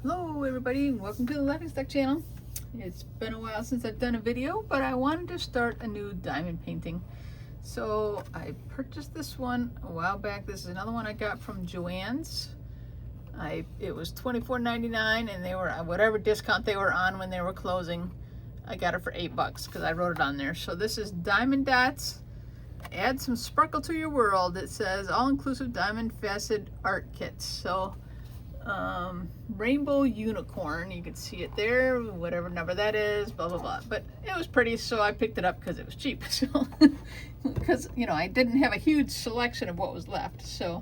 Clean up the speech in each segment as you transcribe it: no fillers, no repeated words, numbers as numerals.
Hello everybody, welcome to the Laughing Stock channel. It's been a while since I've done a video, but I wanted to start a new diamond painting. So I purchased this one a while back. This is another one I got from Joann's. It was $24.99 and they were whatever discount they were on when they were closing. I got it for $8 because I wrote it on there. So this is Diamond Dots. Add some sparkle to your world. It says all-inclusive diamond facet art kits. So rainbow unicorn, you can see it there, whatever number that is, blah blah blah. But it was pretty, so I picked it up because it was cheap. So because I didn't have a huge selection of what was left. So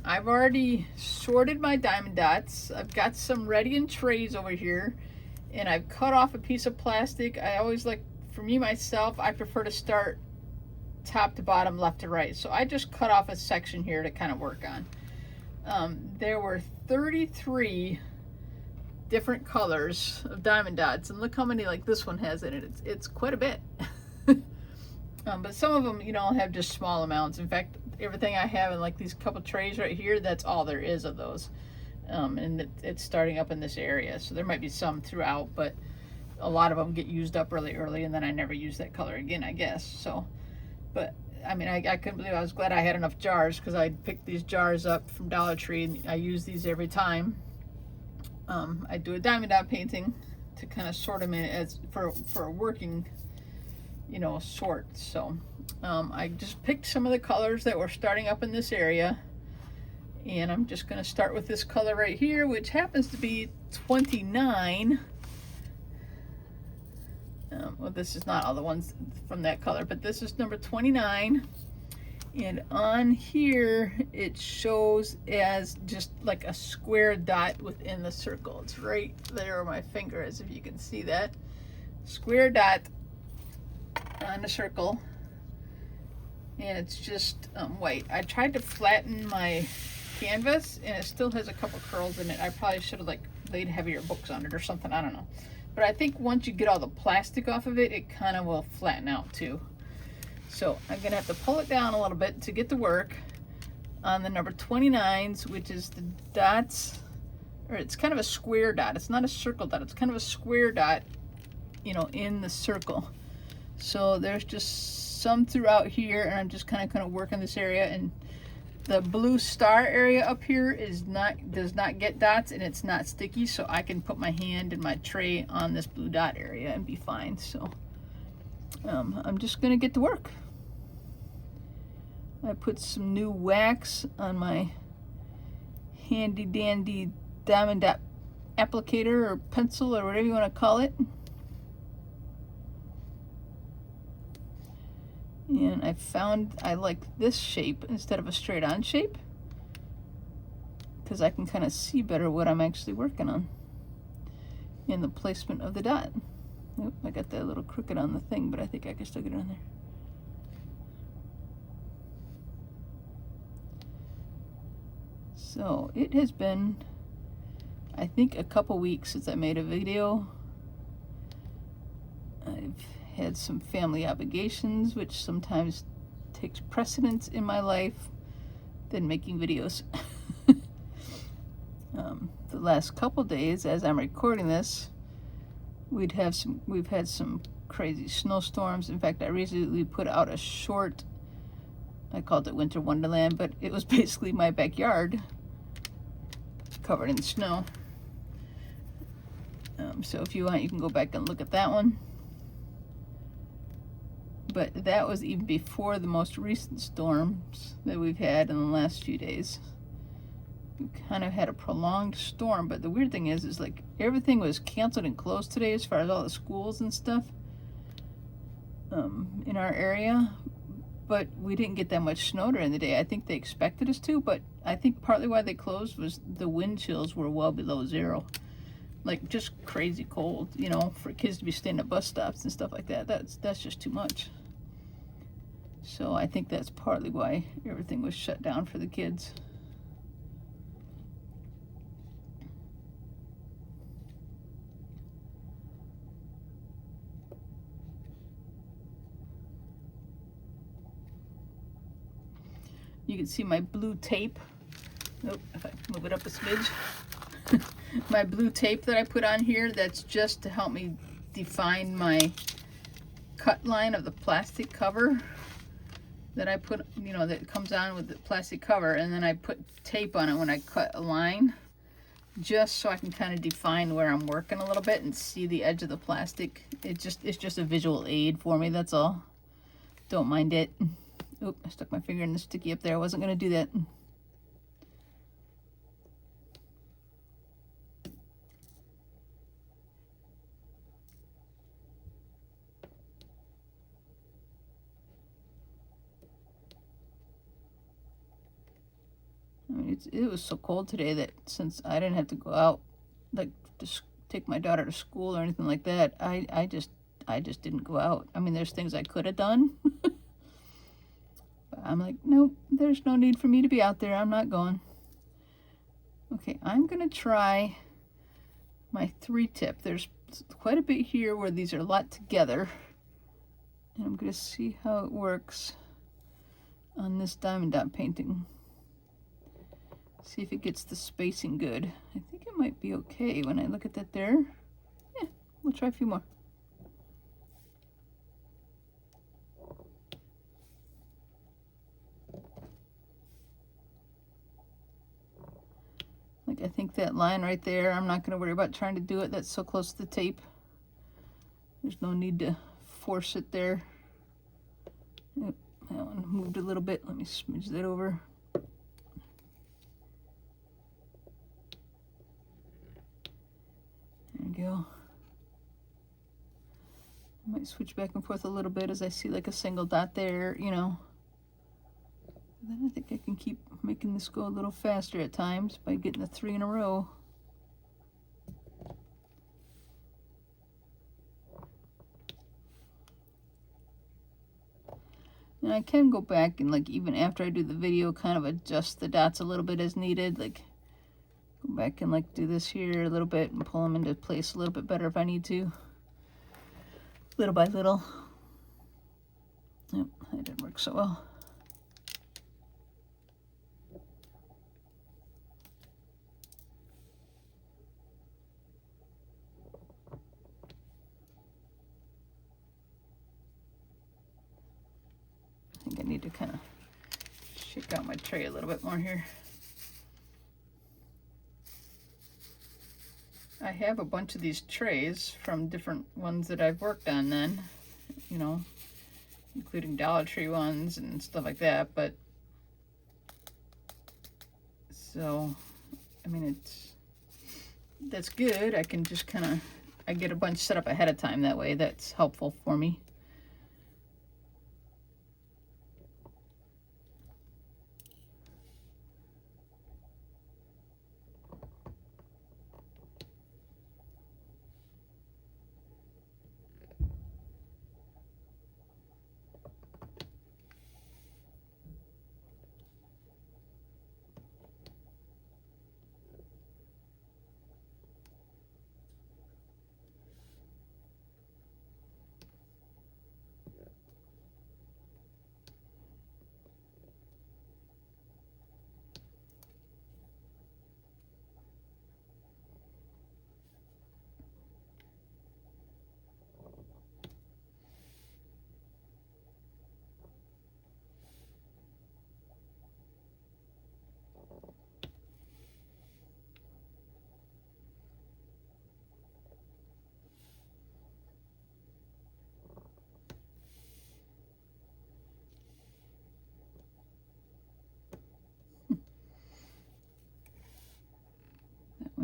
I've already sorted my diamond dots. I've got some ready in trays over here, and I've cut off a piece of plastic. I always like, for me myself, I prefer to start top to bottom, left to right. So I just cut off a section here to kind of work on. There were 33 different colors of diamond dots, and look how many like this one has in it. It's quite a bit. But some of them, have just small amounts. In fact, everything I have in like these couple trays right here, that's all there is of those. And it's starting up in this area, so there might be some throughout, but a lot of them get used up really early, and then I never use that color again, I guess. So, but I mean, I couldn't believe, I was glad I had enough jars, because I picked these jars up from Dollar Tree and I use these every time I do a diamond dot painting, to kind of sort them in as for a working sort. So I just picked some of the colors that were starting up in this area, and I'm just going to start with this color right here, which happens to be 29. Well, this is not all the ones from that color, but this is number 29. And on here, it shows as just like a square dot within the circle. It's right there where my finger is, if you can see that. Square dot on the circle. And it's just white. I tried to flatten my canvas, and it still has a couple curls in it. I probably should have laid heavier books on it or something, I don't know. But I think once you get all the plastic off of it, it kind of will flatten out too. So I'm gonna have to pull it down a little bit to get to work on the number 29s, which is the dots, or it's kind of a square dot. It's not a circle dot, it's kind of a square dot, in the circle. So there's just some throughout here, and I'm just kind of working this area. And the blue star area up here does not get dots, and it's not sticky, so I can put my hand and my tray on this blue dot area and be fine. So I'm just gonna get to work. I put some new wax on my handy dandy diamond dot applicator or pencil or whatever you want to call it. And I found I like this shape instead of a straight on shape, because I can kind of see better what I'm actually working on in the placement of the dot. Oop, I got that a little crooked on the thing, but I think I can still get it on there. So it has been, I think, a couple weeks since I made a video. I've had some family obligations, which sometimes takes precedence in my life than making videos. The last couple days, as I'm recording this, we've had some crazy snowstorms. In fact, I recently put out a short, I called it Winter Wonderland, but it was basically my backyard covered in snow. So if you want, you can go back and look at that one. But that was even before the most recent storms that we've had in the last few days. We kind of had a prolonged storm, but the weird thing is like everything was canceled and closed today as far as all the schools and stuff in our area. But we didn't get that much snow during the day. I think they expected us to, but I think partly why they closed was the wind chills were well below zero. Like just crazy cold, for kids to be staying at bus stops and stuff like that. That's just too much. So I think that's partly why everything was shut down for the kids. You can see my blue tape. Oh, if I move it up a smidge. my blue tape that I put on here, that's just to help me define my cut line of the plastic cover that I put, you know, that comes on with the plastic cover, and then I put tape on it when I cut a line, just so I can kind of define where I'm working a little bit and see the edge of the plastic. It's just a visual aid for me, that's all. Don't mind it. Oop, I stuck my finger in the sticky up there. I wasn't gonna do that. I mean, it was so cold today that since I didn't have to go out, like, to take my daughter to school or anything like that, I just didn't go out. I mean, there's things I could have done, but I'm like, nope, there's no need for me to be out there. I'm not going. Okay, I'm gonna try my 3-tip. There's quite a bit here where these are a lot together, and I'm gonna see how it works on this diamond dot painting. See if it gets the spacing good. I think it might be okay when I look at that there. Yeah, we'll try a few more. Like, I think that line right there, I'm not gonna worry about trying to do it. That's so close to the tape. There's no need to force it there. Yep, that one moved a little bit. Let me smudge that over. There we go. I might switch back and forth a little bit as I see like a single dot there, you know. But then I think I can keep making this go a little faster at times by getting the 3 in a row. And I can go back and, like, even after I do the video, kind of adjust the dots a little bit as needed. Like, go back and, like, do this here a little bit and pull them into place a little bit better if I need to. Little by little. Yep, that didn't work so well. I think I need to kind of shake out my tray a little bit more here. I have a bunch of these trays from different ones that I've worked on then, you know, including Dollar Tree ones and stuff like that, but so, I mean, that's good. I can just kind of, I get a bunch set up ahead of time that way. That's helpful for me.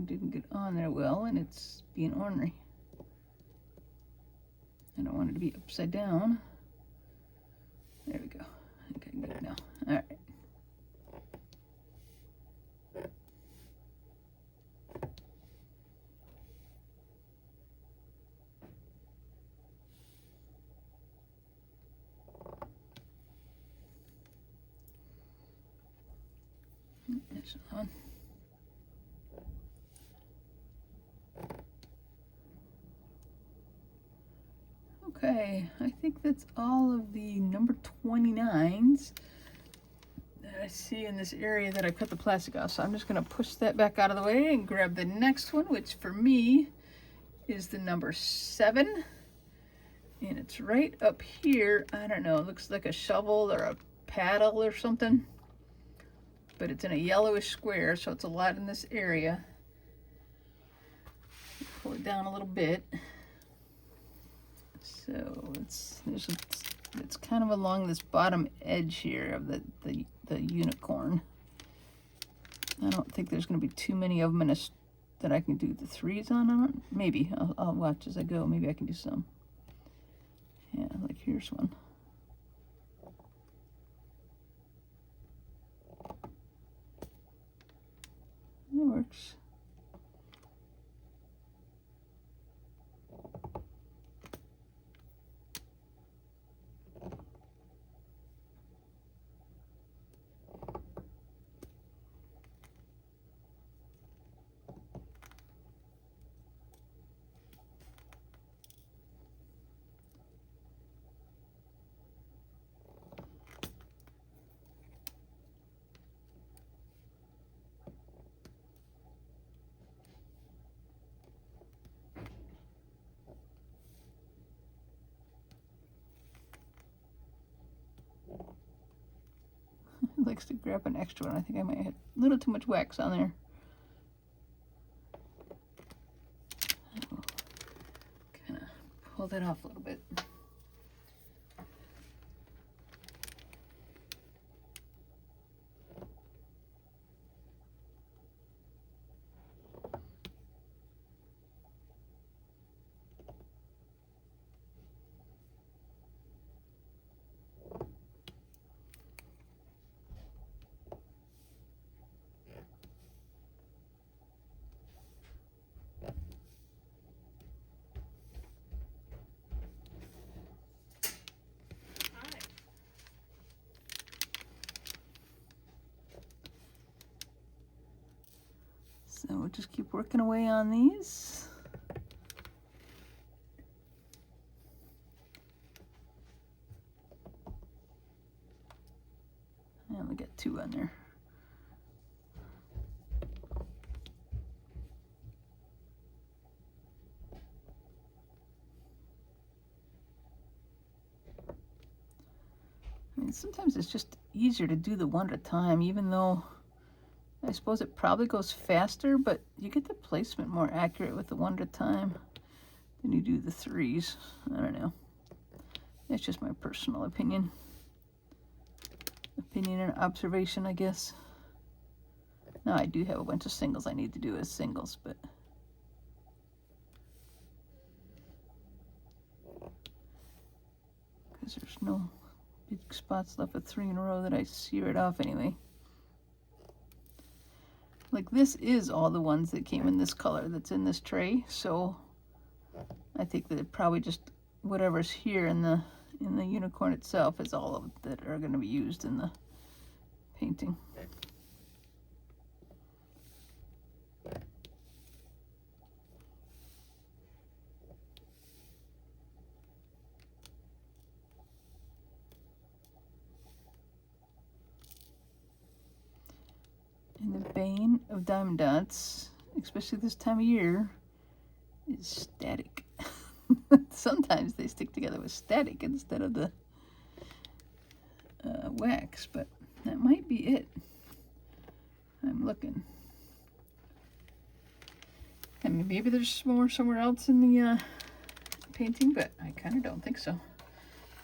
Didn't get on there well, and it's being ornery. I don't want it to be upside down. There we go. I think I can get it now. All right. That's on. Okay, I think that's all of the number 29s that I see in this area that I cut the plastic off, so I'm just going to push that back out of the way and grab the next one, which for me is the number 7. And it's right up here. I don't know, it looks like a shovel or a paddle or something. But it's in a yellowish square, so it's a lot in this area. Pull it down a little bit. So it's kind of along this bottom edge here of the unicorn. I don't think there's going to be too many of them that I can do the 3s on. Maybe I'll watch as I go. Maybe I can do some. Yeah, like here's one. That works. Likes to grab an extra one. I think I might have a little too much wax on there. Kind of pull that off a little bit. So we'll just keep working away on these. I only got 2 on there. I mean, sometimes it's just easier to do the 1 at a time, even though I suppose it probably goes faster, but you get the placement more accurate with the 1 at a time than you do the 3s. I don't know. It's just my personal opinion. Opinion and observation, I guess. Now I do have a bunch of singles I need to do as singles, but because there's no big spots left with 3 in a row that I sear it off anyway. Like this is all the ones that came in this color that's in this tray, so I think that it probably just whatever's here in the unicorn itself is all of that are going to be used in the painting. And the bane of diamond dots, especially this time of year, is static. Sometimes they stick together with static instead of the wax, but that might be it. I'm looking. I mean, maybe there's more somewhere else in the painting, but I kind of don't think so.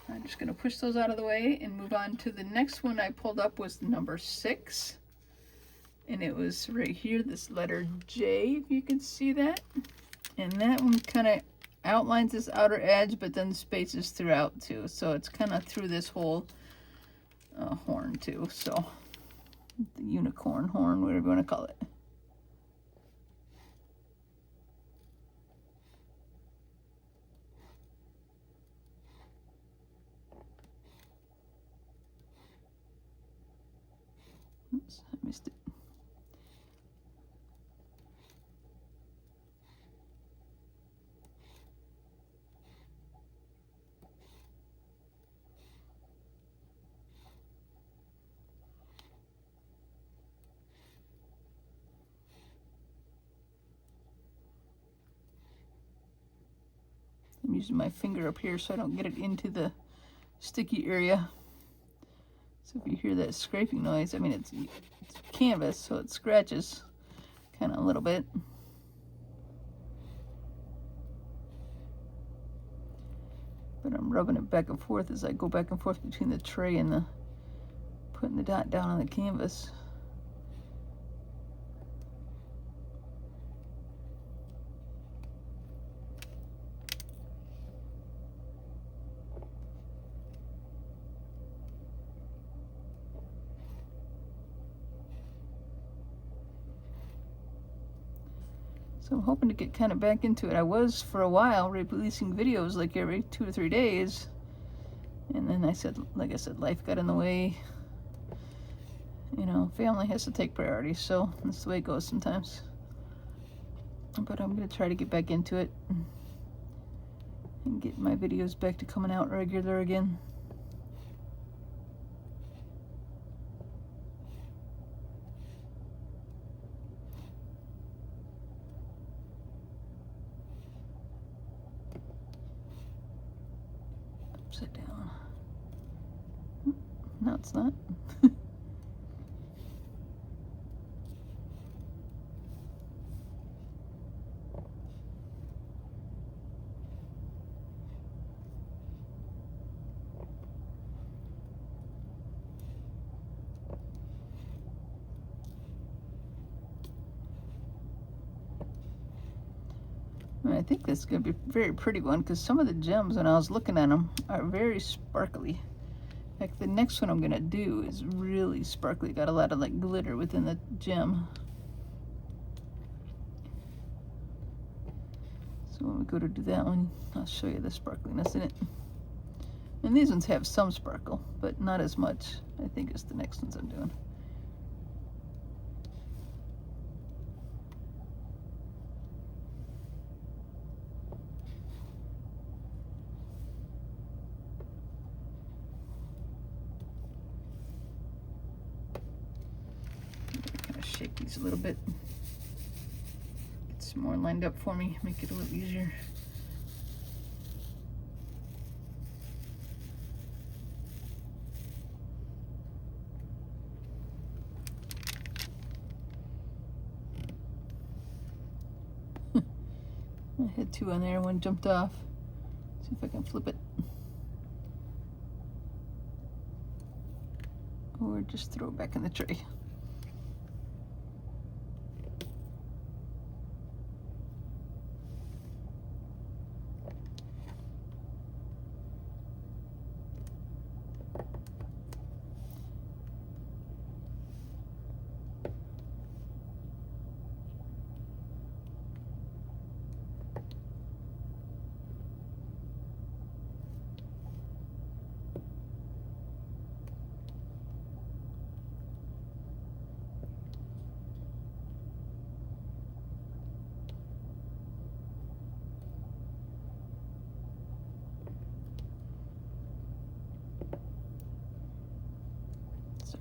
I'm just going to push those out of the way and move on to the next one I pulled up was the number 6. And it was right here, this letter J, if you can see that. And that one kind of outlines this outer edge, but then spaces throughout too. So it's kind of through this whole horn too. So the unicorn horn, whatever you want to call it. Oops, I missed it. using my finger up here so I don't get it into the sticky area. So if you hear that scraping noise, I mean, it's canvas, so it scratches kind of a little bit. But I'm rubbing it back and forth as I go back and forth between the tray and putting the dot down on the canvas. So I'm hoping to get kind of back into it. I was for a while releasing videos like every 2 or 3 days. And then like I said, life got in the way. You know, family has to take priority, so that's the way it goes sometimes. But I'm gonna try to get back into it and get my videos back to coming out regular again. Upside down. No, it's not. I think this is going to be a very pretty one because some of the gems, when I was looking at them, are very sparkly. Like the next one I'm going to do is really sparkly. Got a lot of like glitter within the gem. So when we go to do that one, I'll show you the sparkliness in it. And these ones have some sparkle, but not as much, I think, as the next ones I'm doing. Shake these a little bit, get some more lined up for me, make it a little easier. I had 2 on there, one jumped off. See if I can flip it. Or just throw it back in the tray.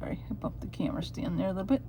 Sorry, I bumped the camera stand there a little bit.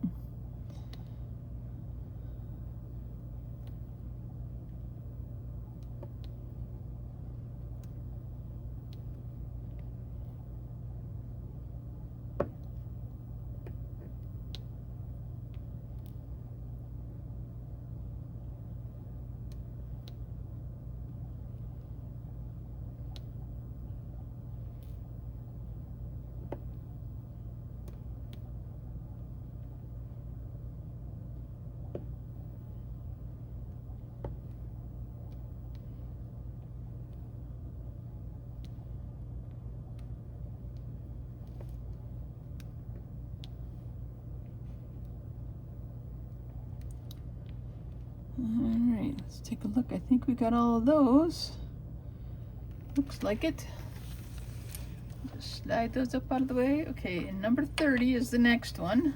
Alright, let's take a look. I think we got all of those. Looks like it. Just slide those up out of the way. Okay, and number 30 is the next one.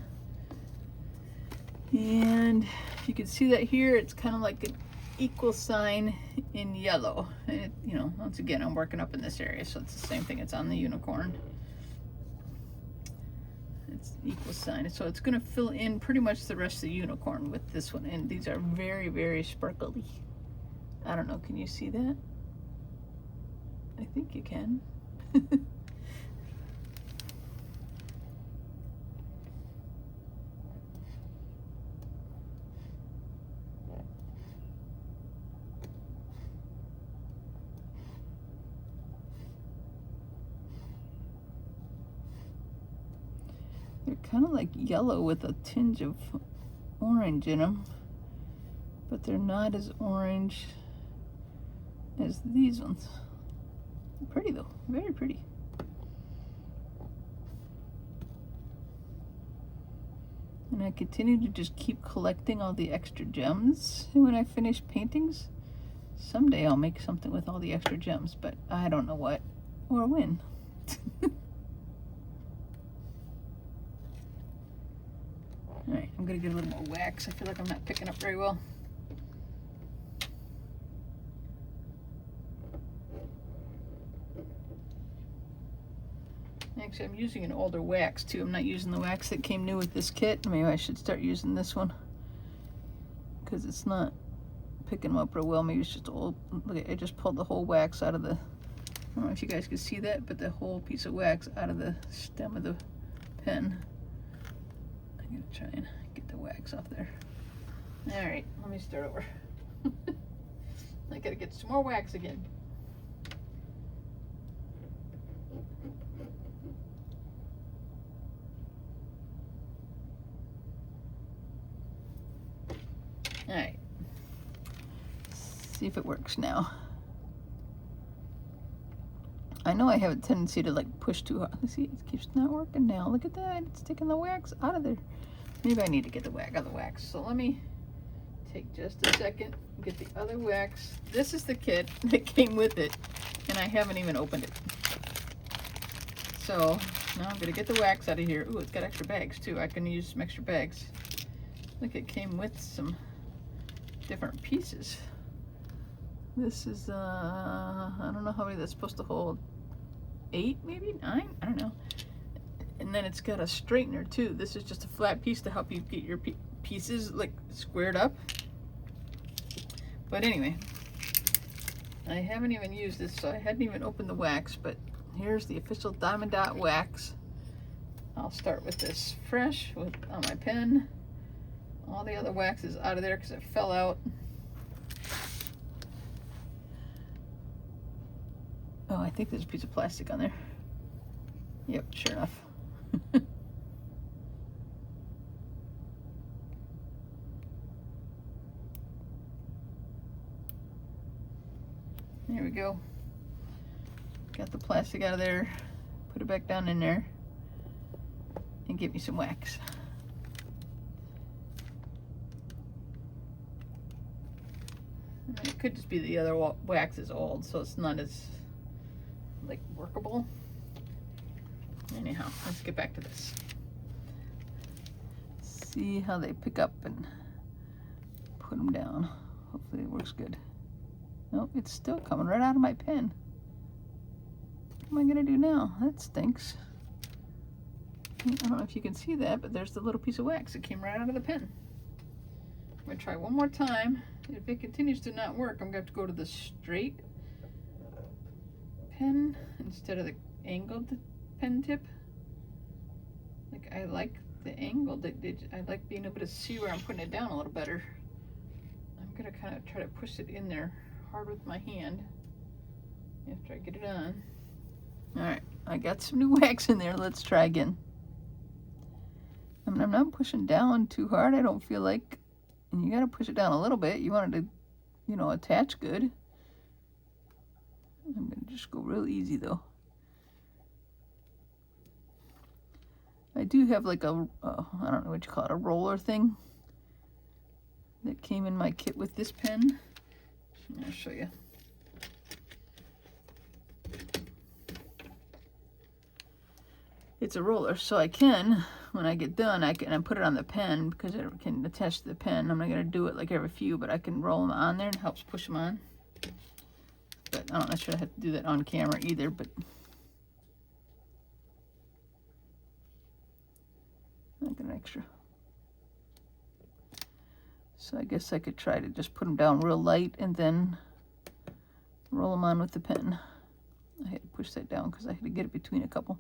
And you can see that here, it's kind of like an equal sign in yellow. And it, you know, once again, I'm working up in this area, so it's the same thing. It's on the unicorn. It's equal sign, so it's going to fill in pretty much the rest of the unicorn with this one, and these are very, very sparkly. I don't know, can you see that? I think you can. They're kind of like yellow with a tinge of orange in them, but they're not as orange as these ones. Pretty though, very pretty. And I continue to just keep collecting all the extra gems. And when I finish paintings, someday I'll make something with all the extra gems, but I don't know what or when. Alright, I'm gonna get a little more wax. I feel like I'm not picking up very well. Actually, I'm using an older wax too. I'm not using the wax that came new with this kit. Maybe I should start using this one, because it's not picking them up real well. Maybe it's just old. Look, I just pulled the whole wax out of the, I don't know if you guys can see that, but the whole piece of wax out of the stem of the pen. I'm gonna try and get the wax off there. All right, let me start over. I gotta get some more wax again. All right, see if it works now. I know I have a tendency to like push too hard. See, it keeps not working now. Look at that, it's taking the wax out of there. Maybe I need to get the wax out of the wax. So let me take just a second, get the other wax. This is the kit that came with it, and I haven't even opened it. So now I'm gonna get the wax out of here. Ooh, it's got extra bags too. I can use some extra bags. Look, it came with some different pieces. This is I don't know how many that's supposed to hold. 8, maybe 9, I don't know. And then it's got a straightener too. This is just a flat piece to help you get your pieces like squared up. But anyway, I haven't even used this, so I hadn't even opened the wax, but here's the official Diamond Dot wax. I'll start with this fresh on my pen. All the other wax is out of there because it fell out. Oh, I think there's a piece of plastic on there. Yep, sure enough. There we go. Got the plastic out of there. Put it back down in there. And get me some wax. It could just be the other wax is old, so it's not as like workable. Anyhow, let's get back to this. See how they pick up and put them down. Hopefully it works good. Nope, it's still coming right out of my pen. What am I gonna do now? That stinks. I don't know if you can see that, but there's the little piece of wax that came right out of the pen. I'm gonna try one more time. If it continues to not work, I'm gonna have to go to the straight pen instead of the angled pen tip. Like, I like the angled. I like being able to see where I'm putting it down a little better. I'm gonna kind of try to push it in there hard with my hand after I get it on. All right, I got some new wax in there. Let's try again. I mean, I'm not pushing down too hard, I don't feel like. And you gotta push it down a little bit. You want it to, you know, attach good. I'm gonna just go real easy though. I do have like a, I don't know what you call it, a roller thing that came in my kit with this pen. I'll show you. It's a roller, so I can, when I get done, I put it on the pen because it can attach to the pen. I'm not gonna do it like every few, but I can roll them on there and it helps push them on. But I'm not sure I have to do that on camera either, but I got an extra. So I guess I could try to just put them down real light and then roll them on with the pen. I had to push that down because I had to get it between a couple.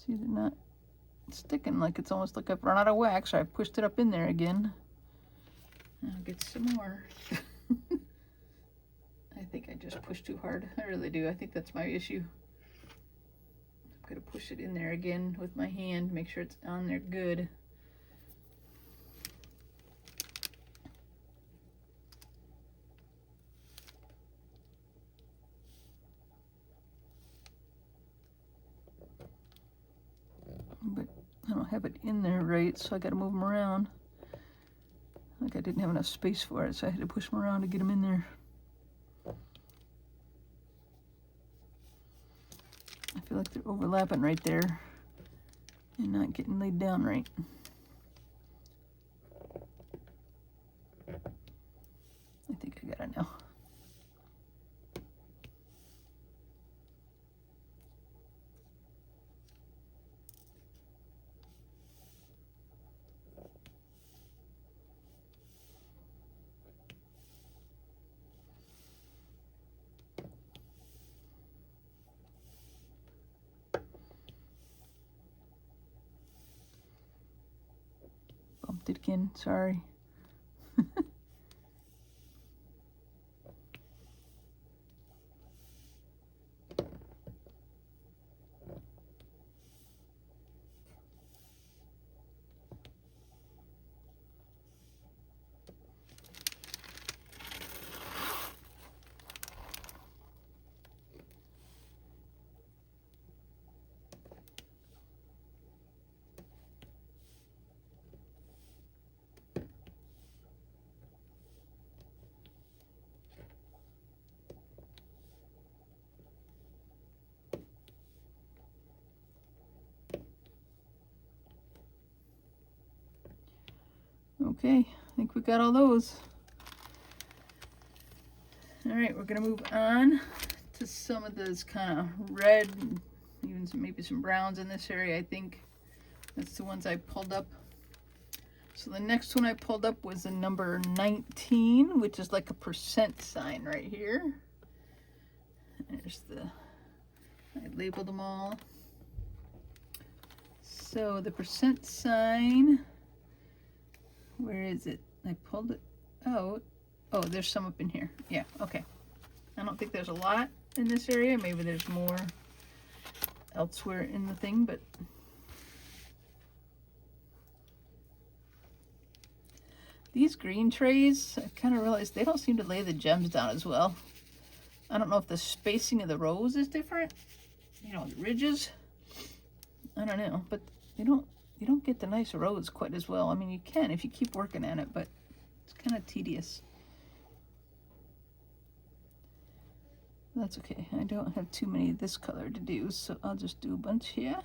See, they're not sticking, like it's almost like I've run out of wax, or I pushed it up in there again. I'll get some more. I think I just pushed too hard. I really do. I think that's my issue. I'm gonna push it in there again with my hand, make sure it's on there good. But I don't have it in there right, so I gotta move them around. Like I didn't have enough space for it, so I had to push them around to get them in there. I feel like they're overlapping right there and not getting laid down right. I think I got it now. Bumped it again, sorry. Okay, I think we got all those. All right, we're gonna move on to some of those kind of red, even some, maybe some browns in this area. I think that's the ones I pulled up. So the next one I pulled up was the number 19, which is like a percent sign right here. There's the, I labeled them all. So the percent sign, where is it? I pulled it out. Oh, there's some up in here. Yeah, okay. I don't think there's a lot in this area. Maybe there's more elsewhere in the thing, but these green trays, I kind of realized they don't seem to lay the gems down as well. I don't know if the spacing of the rows is different, you know, the ridges. I don't know, but you don't get the nice rows quite as well. I mean, you can if you keep working at it, but it's kind of tedious. That's okay. I don't have too many of this color to do, so I'll just do a bunch here.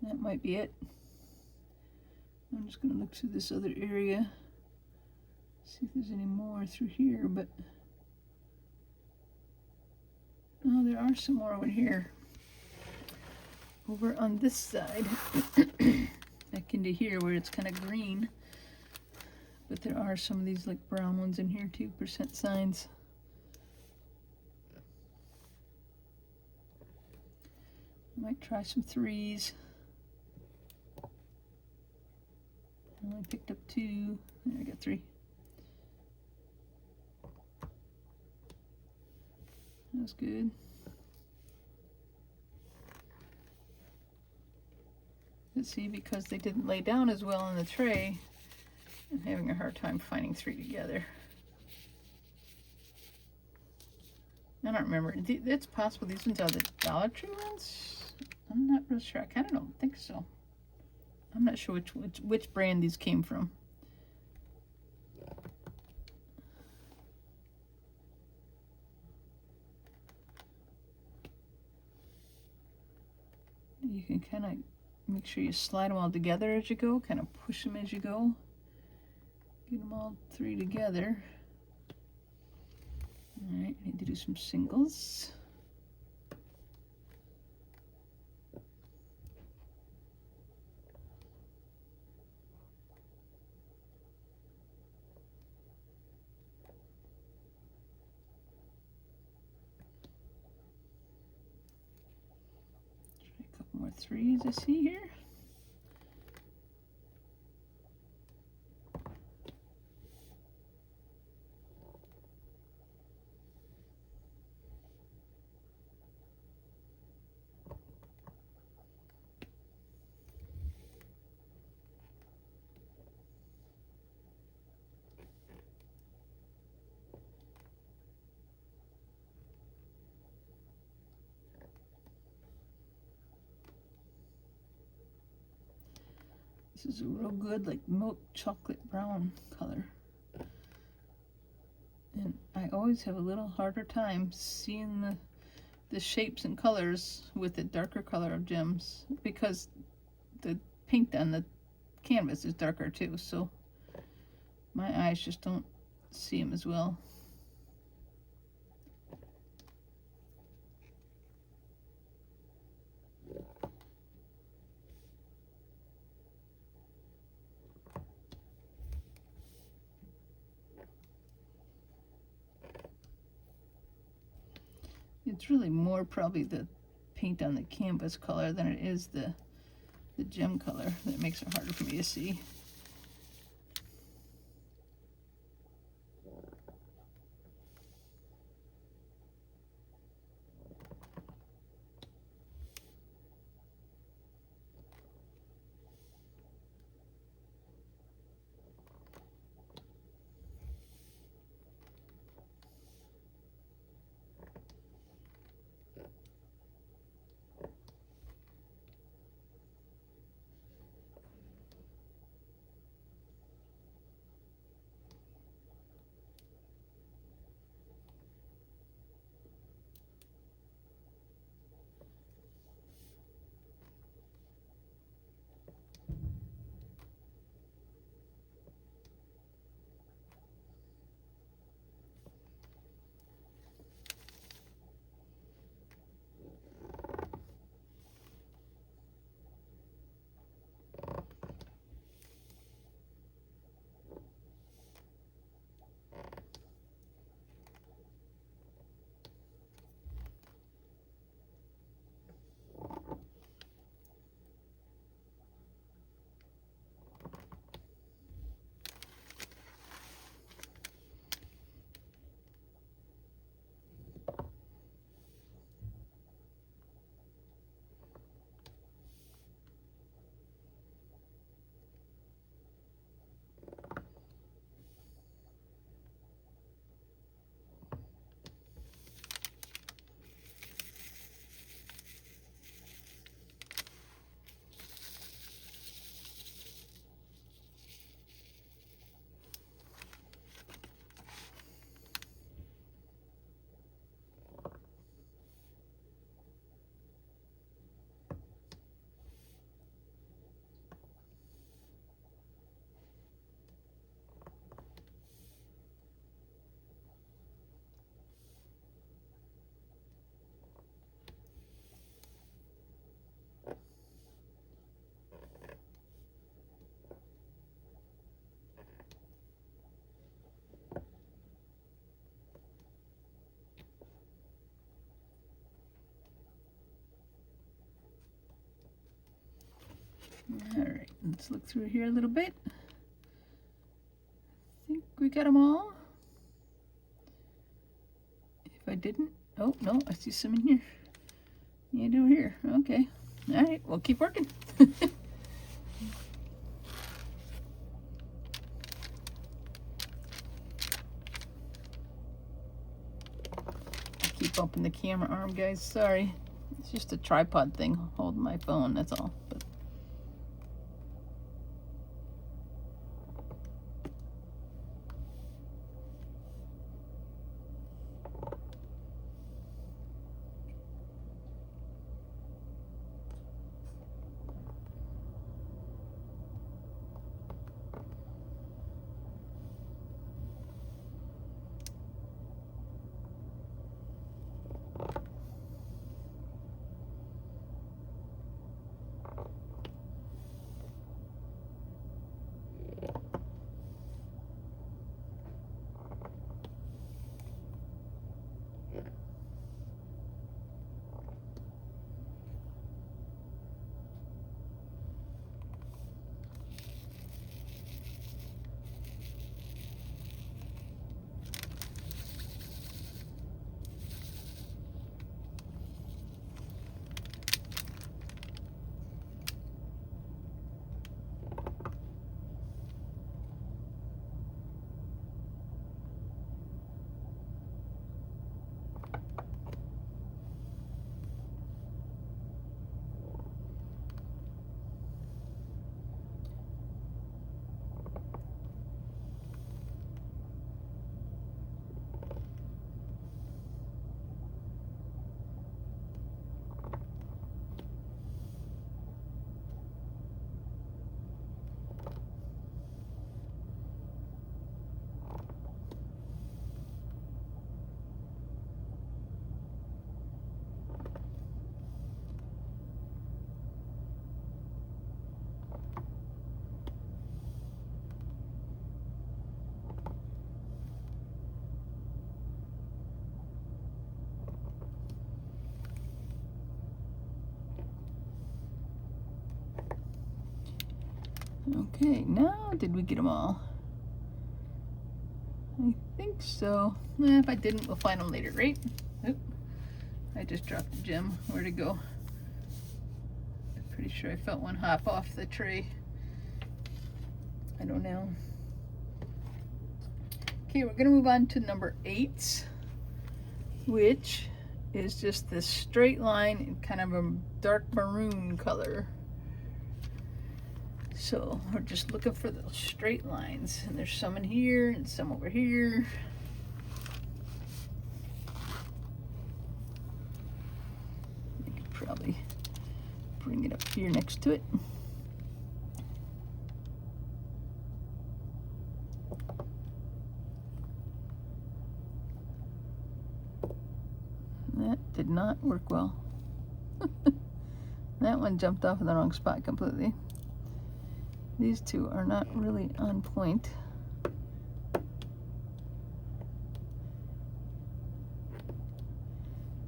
That might be it. I'm just going to look through this other area, see if there's any more through here, but oh, there are some more over here. Over on this side, back into here where it's kind of green, but there are some of these like brown ones in here too, percent signs. I might try some 3s. I only picked up 2. There, I got 3. That was good. Let's see, because they didn't lay down as well in the tray, I'm having a hard time finding 3 together. I don't remember. It's possible these ones are the Dollar Tree ones. I'm not real sure. I kind of don't think so. I'm not sure which brand these came from. You can kind of make sure you slide them all together as you go, kind of push them as you go. Get them all 3 together. All right, I need to do some singles. Try a couple more 3s I see here. This is a real good, like milk chocolate brown color. And I always have a little harder time seeing the shapes and colors with the darker color of gems because the paint on the canvas is darker too, so my eyes just don't see them as well. It's really more probably the paint on the canvas color than it is the gem color that makes it harder for me to see. All right, let's look through here a little bit. I think we got them all. If I didn't, oh no, I see some in here. You do here, okay. All right, we'll keep working. Keep bumping the camera arm, guys. Sorry. It's just a tripod thing holding my phone, that's all. But okay, now did we get them all? I think so. If I didn't, we'll find them later, right? Oop. I just dropped a gem. Where'd it go? I'm pretty sure I felt one hop off the tray. I don't know. Okay, we're gonna move on to number 8, which is just this straight line in kind of a dark maroon color. So we're just looking for those straight lines, and there's some in here and some over here. I could probably bring it up here next to it. That did not work well. That one jumped off in the wrong spot completely. These two are not really on point.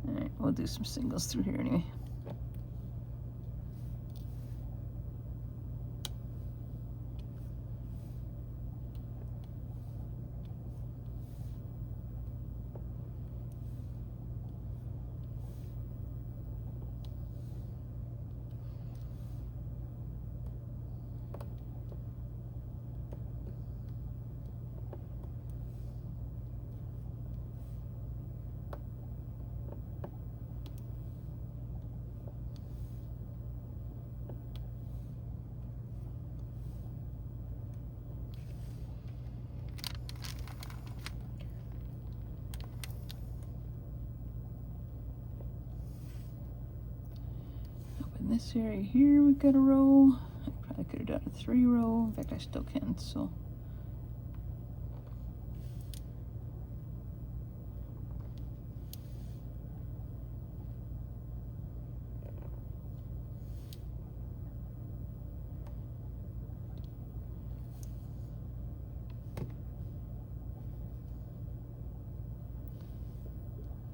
All right, we'll do some singles through here anyway. In this area here, we've got a row. I probably could have done a 3 row. In fact, I still can, so.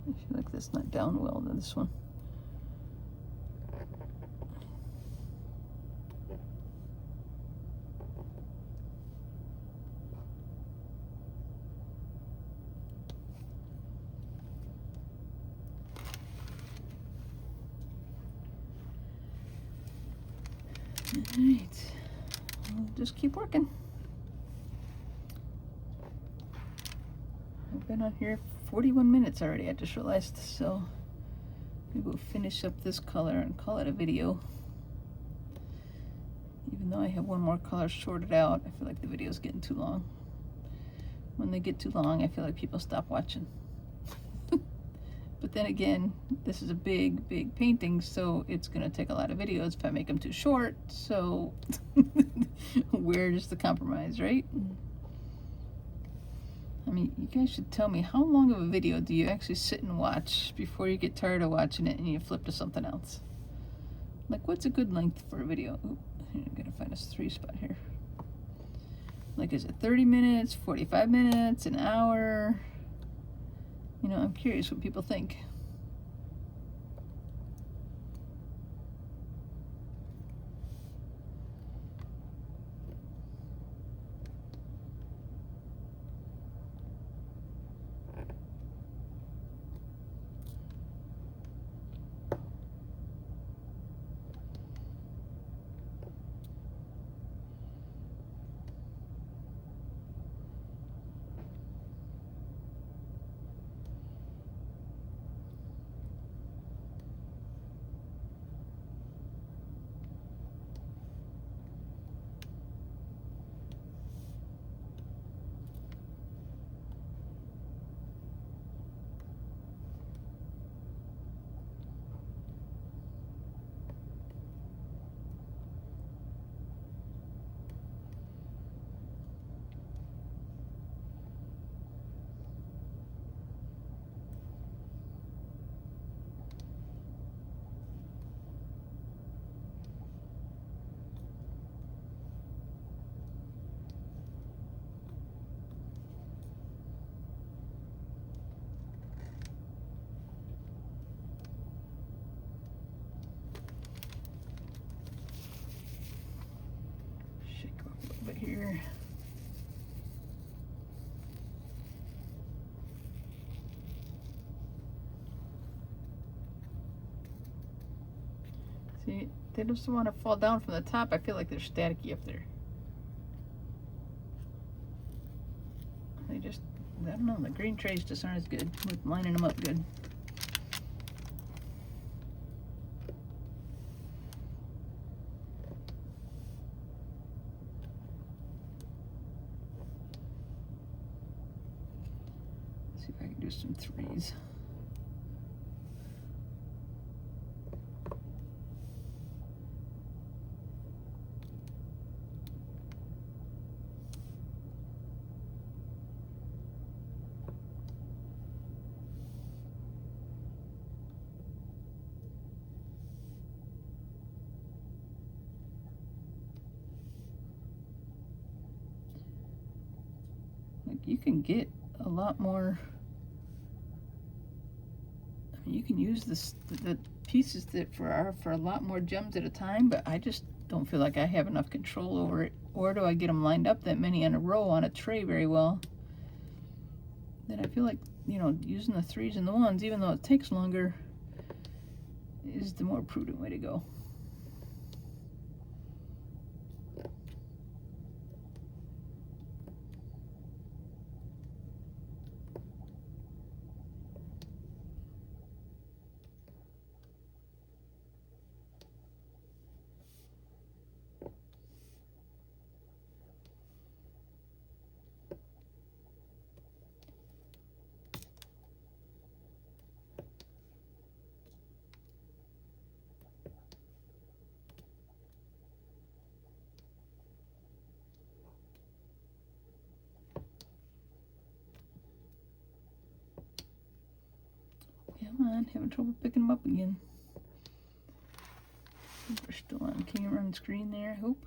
I feel like that's not down well to this one. Alright, we'll just keep working. I've been on here 41 minutes already, I just realized, so maybe we'll finish up this color and call it a video. Even though I have one more color sorted out, I feel like the video's getting too long. When they get too long, I feel like people stop watching. But then again, this is a big, big painting, so it's gonna take a lot of videos if I make them too short, so where's the compromise, right? I mean, you guys should tell me, how long of a video do you actually sit and watch before you get tired of watching it and you flip to something else? Like, what's a good length for a video? Ooh, I'm gonna find a 3 spot here. Like, is it 30 minutes, 45 minutes, an hour? You know, I'm curious what people think. Shake off a little bit here. See, they just want to fall down from the top. I feel like they're staticky up there. They just, I don't know, the green trays just aren't as good with lining them up good. Let's see if I can do some 3s. You can get a lot more. I mean, you can use the pieces that for a lot more gems at a time, but I just don't feel like I have enough control over it, or do I get them lined up that many in a row on a tray very well. Then I feel like, you know, using the 3s and the 1s, even though it takes longer, is the more prudent way to go. Come on, having trouble picking them up again. We're still on camera and screen there, I hope.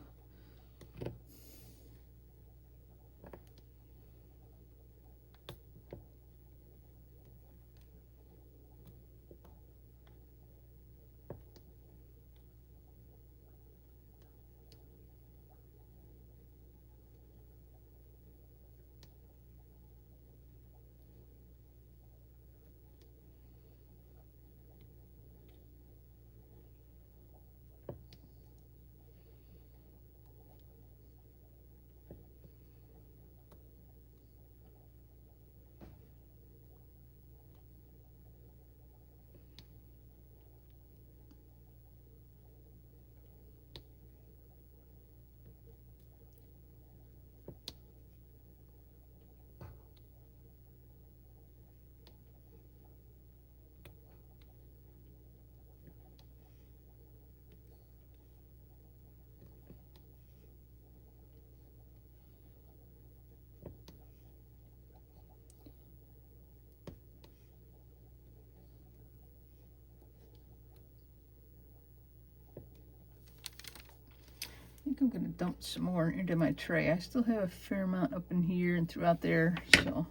think I'm gonna dump some more into my tray. I still have a fair amount up in here and throughout there, so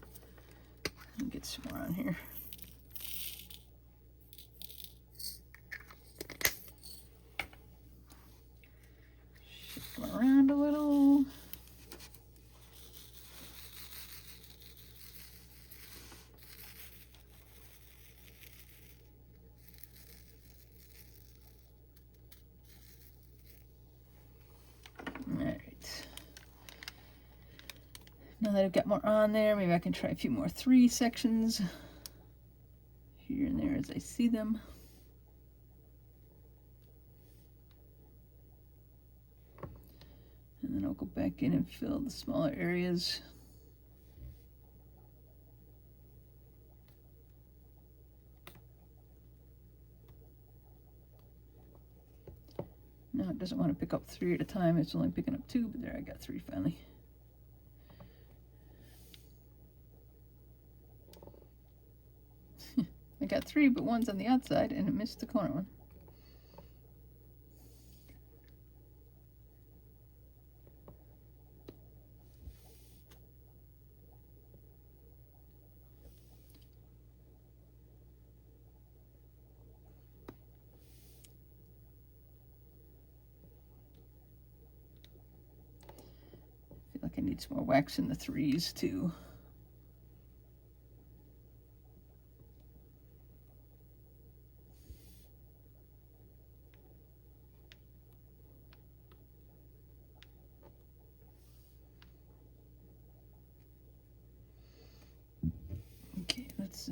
I'll get some more on here. Shift them around a little. Now that I've got more on there, maybe I can try a few more 3 sections here and there as I see them. And then I'll go back in and fill the smaller areas. Now it doesn't want to pick up 3 at a time, it's only picking up 2, but there I got 3 finally. I got 3, but one's on the outside and it missed the corner one. I feel like I need some more wax in the 3s too. Okay, let's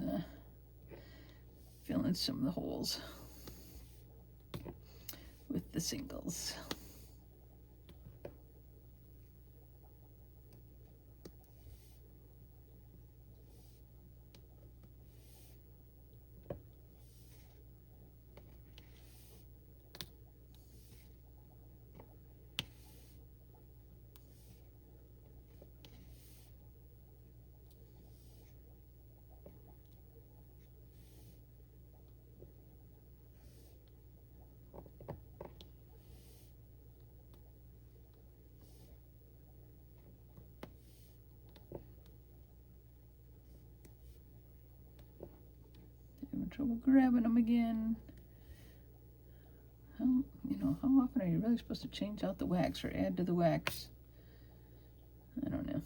fill in some of the holes with the singles. Having trouble grabbing them again. How often are you really supposed to change out the wax or add to the wax? I don't know.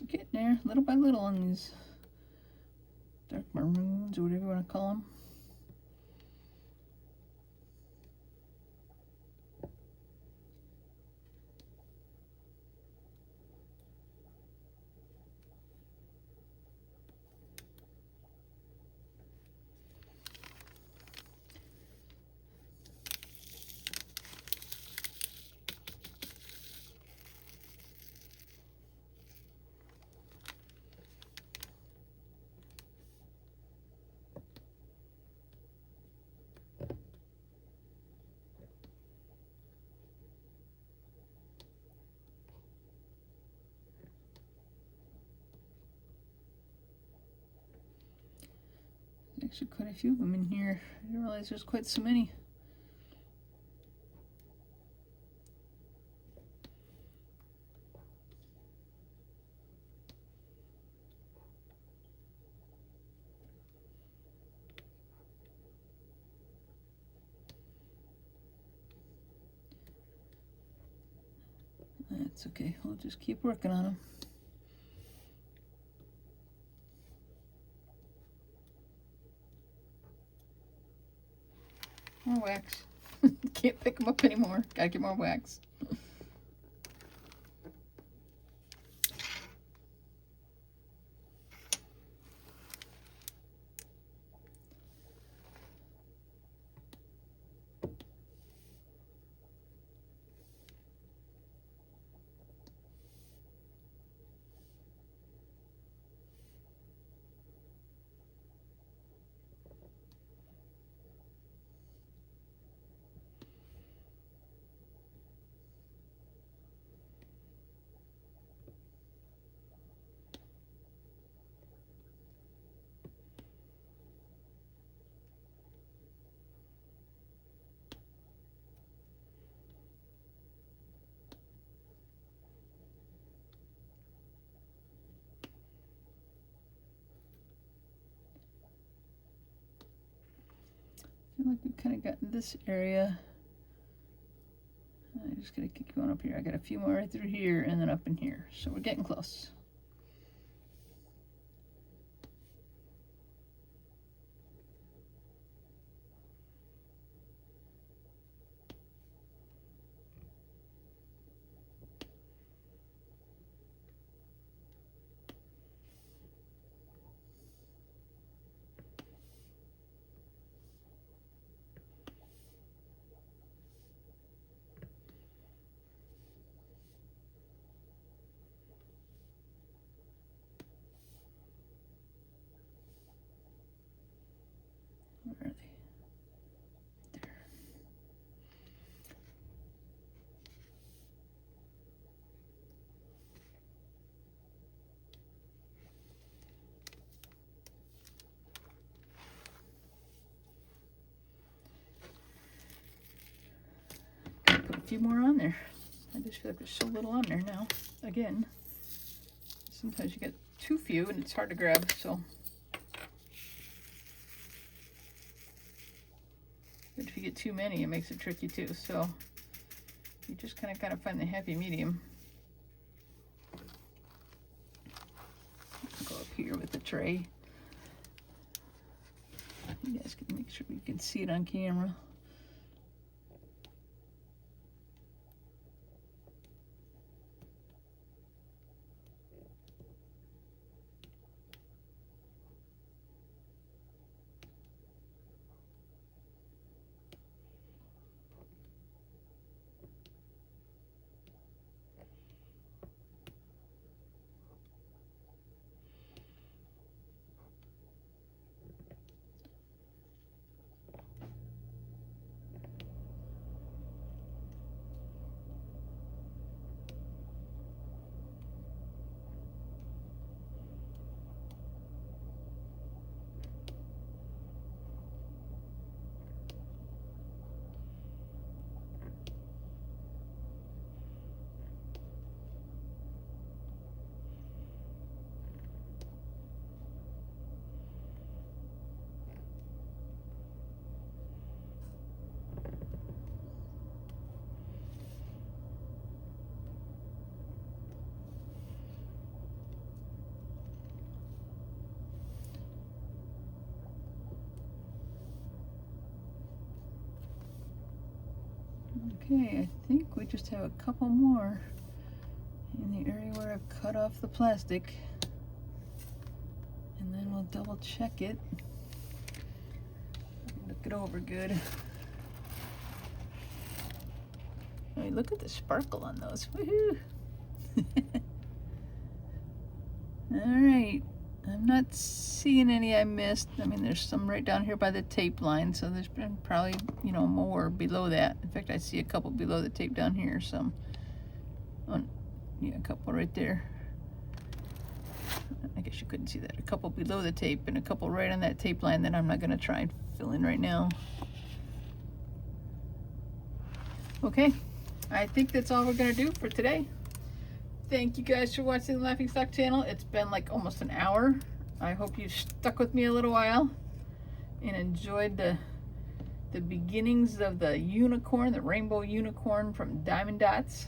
Getting there little by little on these dark maroons or whatever you want to call them. actually quite a few of them in here. I didn't realize there's quite so many. That's okay, we'll just keep working on them. More wax. Can't pick them up anymore. Gotta get more wax. I feel like we've kind of gotten this area. I just gotta keep going up here. I got a few more right through here and then up in here. So we're getting close. Where are they? There. Gotta put a few more on there. I just feel like there's so little on there now. Again, sometimes you get too few and it's hard to grab, so. But if you get too many, it makes it tricky too. So you just kind of find the happy medium. Go up here with the tray. You guys can make sure you can see it on camera. Okay, I think we just have a couple more in the area where I've cut off the plastic. And then we'll double check it. Look it over good. Hey, look at the sparkle on those. Woohoo! Alright, I'm not seeing any I missed. I mean, there's some right down here by the tape line, so there's been probably, you know, more below that. In fact, I see a couple below the tape down here, some. Oh, yeah, a couple right there. I guess you couldn't see that. A couple below the tape and a couple right on that tape line that I'm not gonna try and fill in right now. Okay, I think that's all we're gonna do for today. Thank you guys for watching the Laughing Stock channel. It's been like almost an hour. I hope you stuck with me a little while and enjoyed the beginnings of the unicorn, the rainbow unicorn from Diamond Dotz.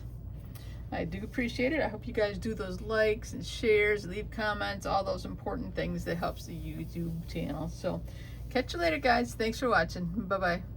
I do appreciate it. I hope you guys do those likes and shares, leave comments, all those important things that helps the YouTube channel. So catch you later, guys. Thanks for watching. Bye-bye.